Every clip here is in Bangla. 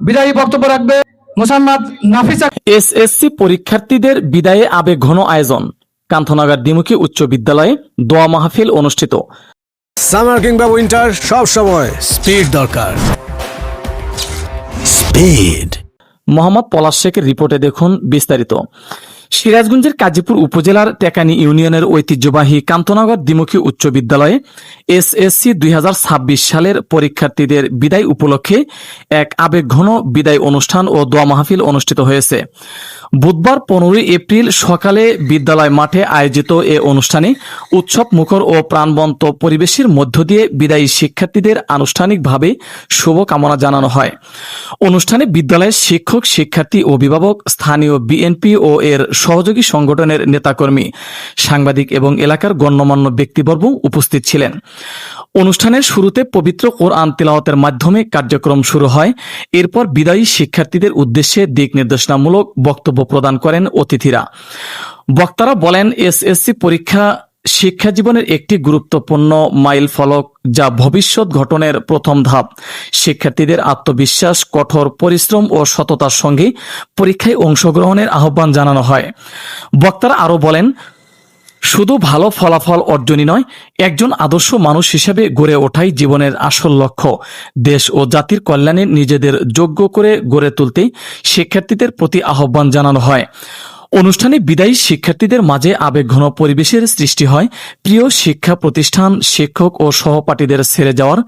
বিদায়ী বক্তব্য রাখবে মোসাম্মদ নাফিসা। এসএসসি পরীক্ষার্থীদের বিদায়ে আবেগঘন আয়োজন। কান্থনাগার দ্বিমুখী উচ্চ বিদ্যালয়ে দোয়া মাহফিল অনুষ্ঠিত। সামার কিংবা উইন্টার, সব সময় স্পিড দরকার। স্পিড। মোহাম্মদ পলাশ শেখের রিপোর্টে দেখুন বিস্তারিত। সিরাজগঞ্জের কাজীপুর উপজেলার টেকানী ইউনিয়নের ঐতিহ্যবাহী কান্তনগর দ্বিমুখী উচ্চ বিদ্যালয়ে এসএসসি 2026 সালের পরীক্ষার্থীদের বিদায় উপলক্ষে এক আবেগঘন বিদায় অনুষ্ঠান ও দোয়া মাহফিল অনুষ্ঠিত হয়েছে। বুধবার 15 এপ্রিল সকালে বিদ্যালয় মাঠে আয়োজিত এ অনুষ্ঠানে উৎসব মুখর ও প্রাণবন্ত পরিবেশের মধ্য দিয়ে বিদায়ী শিক্ষার্থীদের আনুষ্ঠানিকভাবে শুভকামনা জানানো হয়। অনুষ্ঠানে বিদ্যালয়ের শিক্ষক, শিক্ষার্থী, অভিভাবক, স্থানীয় বিএনপি ও এর সহযোগী সংগঠনের নেতাকর্মী, সাংবাদিক এবং এলাকার গণ্যমান্য ব্যক্তিবর্গ উপস্থিত ছিলেন। অনুষ্ঠানের শুরুতে পবিত্র কোরআন তিলাওয়াতের মাধ্যমে কার্যক্রম শুরু হয়। এরপর বিদায়ী শিক্ষার্থীদের উদ্দেশ্যে দিক নির্দেশনামূলক বক্তব্য প্রদান করেন অতিথিরা। বক্তারা বলেন, এসএসসি পরীক্ষা শিক্ষা জীবনের একটি গুরুত্বপূর্ণ মাইল ফলক, যা ভবিষ্যৎ গঠনের প্রথম ধাপ। শিক্ষার্থীদের আত্মবিশ্বাস, কঠোর পরিশ্রম ও সততার সঙ্গে পরীক্ষায় অংশগ্রহণের আহ্বান জানানো হয়। বক্তারা আরও বলেন, শুধু ভালো ফলাফল অর্জনই নয়, একজন আদর্শ মানুষ হিসেবে গড়ে ওঠাই জীবনের আসল লক্ষ্য। দেশ ও জাতির কল্যাণে নিজেদের যোগ্য করে গড়ে তুলতে শিক্ষার্থীদের প্রতি আহ্বান জানানো হয়। অনুষ্ঠানে বিদায়ী শিক্ষার্থীদের মাঝে আবেগঘন পরিবেশের সৃষ্টি হয়। প্রিয় শিক্ষা প্রতিষ্ঠান, শিক্ষক ও সহপাঠীদের ছেড়ে যাওয়ার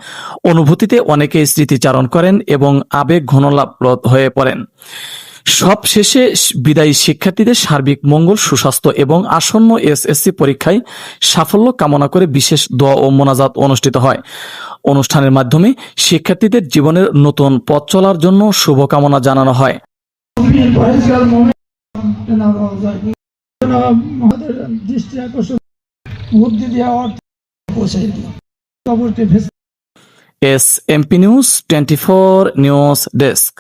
অনুভূতিতে অনেকেই স্মৃতিচারণ করেন এবং আবেগঘনলাপ্রদ হয়ে পড়েন। সবশেষে বিদায়ী শিক্ষার্থীদের সার্বিক মঙ্গল, সুস্বাস্থ্য এবং আসন্ন এসএসসি পরীক্ষায় সাফল্য কামনা করে বিশেষ দোয়া ও মোনাজাত অনুষ্ঠিত হয়। অনুষ্ঠানের মাধ্যমে শিক্ষার্থীদের জীবনের নতুন পথ চলার জন্য শুভকামনা জানানো হয়। S MP news 24 news desk.